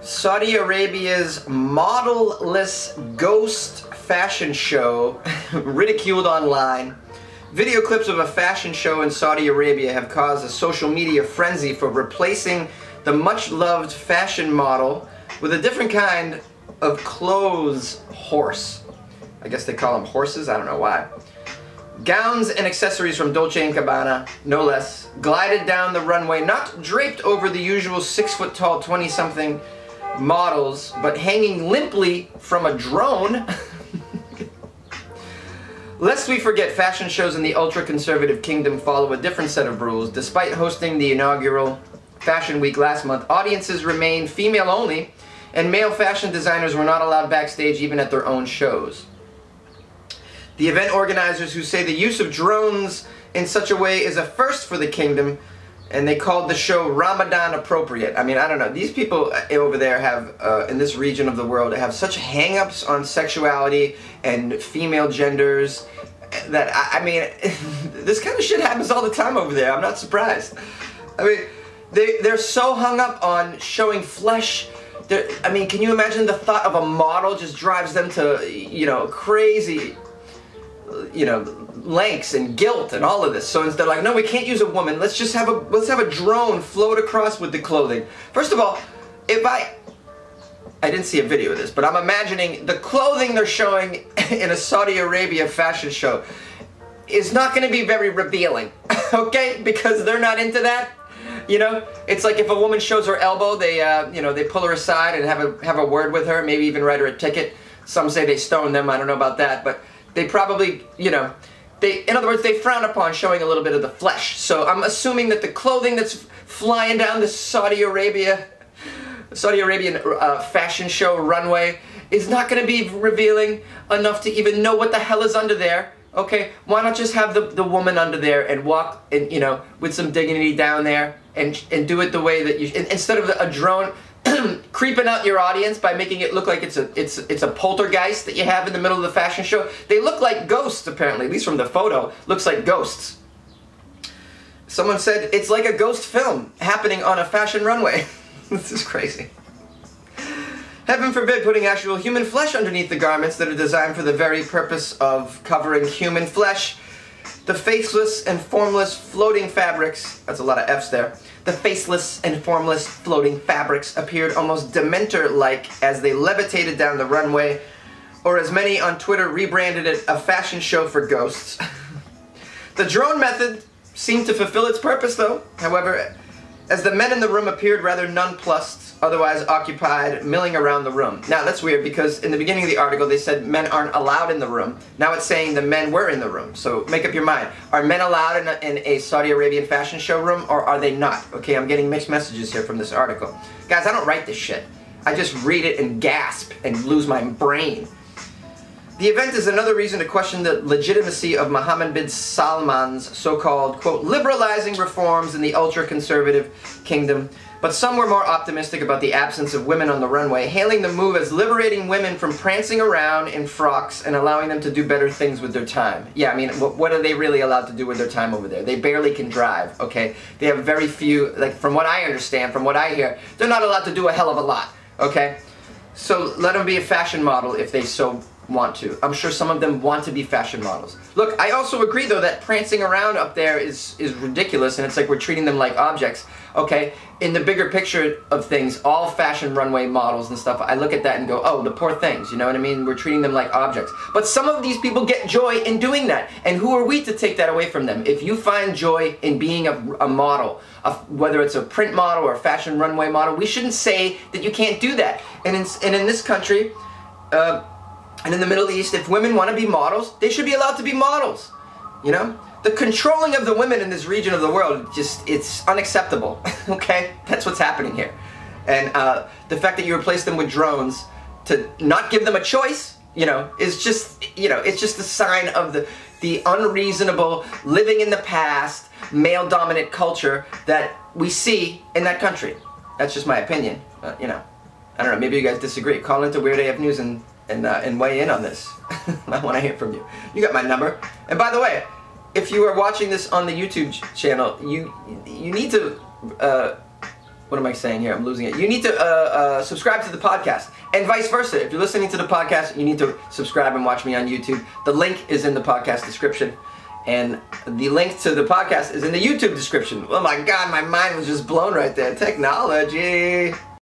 Saudi Arabia's model-less ghost fashion show ridiculed online. Video clips of a fashion show in Saudi Arabia have caused a social media frenzy for replacing the much-loved fashion model with a different kind of clothes horse. I guess they call them horses, I don't know why. Gowns and accessories from Dolce & Gabbana, no less, glided down the runway, not draped over the usual 6-foot-tall 20-something models, but hanging limply from a drone. Lest we forget, fashion shows in the ultra-conservative kingdom follow a different set of rules. Despite hosting the inaugural Fashion Week last month, audiences remained female-only, and male fashion designers were not allowed backstage even at their own shows. The event organizers, who say the use of drones in such a way is a first for the kingdom, and they called the show Ramadan appropriate. I mean, I don't know. These people over there have, in this region of the world, have such hang-ups on sexuality and female genders that, I mean, this kind of shit happens all the time over there. I'm not surprised. I mean, they're so hung up on showing flesh. I mean, can you imagine the thought of a model just drives them to, you know, crazy, you know, lengths and guilt and all of this. So instead, like, no, we can't use a woman. Let's just have a drone float across with the clothing. First of all, if I didn't see a video of this, but I'm imagining the clothing they're showing in a Saudi Arabia fashion show is not going to be very revealing, okay? Because they're not into that. You know, it's like if a woman shows her elbow, they you know, they pull her aside and have a word with her, maybe even write her a ticket. Some say they stone them. I don't know about that, but they probably, you know, in other words, they frown upon showing a little bit of the flesh. So I'm assuming that the clothing that's flying down the Saudi Arabian fashion show runway is not going to be revealing enough to even know what the hell is under there. Okay, why not just have the woman under there and walk, and you know, with some dignity down there and do it the way that you, instead of a drone creeping out your audience by making it look like it's a poltergeist that you have in the middle of the fashion show. They look like ghosts, apparently, at least from the photo. Looks like ghosts. Someone said it's like a ghost film happening on a fashion runway. This is crazy. Heaven forbid putting actual human flesh underneath the garments that are designed for the very purpose of covering human flesh. The faceless and formless floating fabrics, that's a lot of F's there, the faceless and formless floating fabrics appeared almost Dementor-like as they levitated down the runway, or as many on Twitter rebranded it, a fashion show for ghosts. The drone method seemed to fulfill its purpose though, however, as the men in the room appeared rather nonplussed, otherwise occupied, milling around the room. Now that's weird because in the beginning of the article they said men aren't allowed in the room. Now it's saying the men were in the room. So make up your mind. Are men allowed in a Saudi Arabian fashion show room, or are they not? Okay, I'm getting mixed messages here from this article. Guys, I don't write this shit. I just read it and gasp and lose my brain. The event is another reason to question the legitimacy of Mohammed bin Salman's so-called, quote, liberalizing reforms in the ultra-conservative kingdom, but some were more optimistic about the absence of women on the runway, hailing the move as liberating women from prancing around in frocks and allowing them to do better things with their time. Yeah, I mean, what are they really allowed to do with their time over there? They barely can drive, okay? They have very few, like, from what I understand, from what I hear, they're not allowed to do a hell of a lot, okay? So let them be a fashion model if they so want to. I'm sure some of them want to be fashion models. Look, I also agree though that prancing around up there is ridiculous, and it's like we're treating them like objects. Okay, in the bigger picture of things, all fashion runway models and stuff, I look at that and go, oh, the poor things, you know what I mean? We're treating them like objects. But some of these people get joy in doing that, and who are we to take that away from them? If you find joy in being a model, whether it's a print model or a fashion runway model, we shouldn't say that you can't do that. And in this country, and in the Middle East, if women want to be models, they should be allowed to be models. You know? The controlling of the women in this region of the world, it's unacceptable. Okay? That's what's happening here. And the fact that you replace them with drones to not give them a choice, you know, is just, you know, it's just a sign of the unreasonable, living in the past, male-dominant culture that we see in that country. That's just my opinion. You know, I don't know, maybe you guys disagree. Call into Weird AF News and weigh in on this. I want to hear from you. You got my number. And by the way, if you are watching this on the YouTube channel, you need to what am I saying here? I'm losing it. You need to subscribe to the podcast, and vice versa. If you're listening to the podcast, you need to subscribe and watch me on YouTube. The link is in the podcast description, and the link to the podcast is in the YouTube description. Oh my God, my mind was just blown right there. Technology.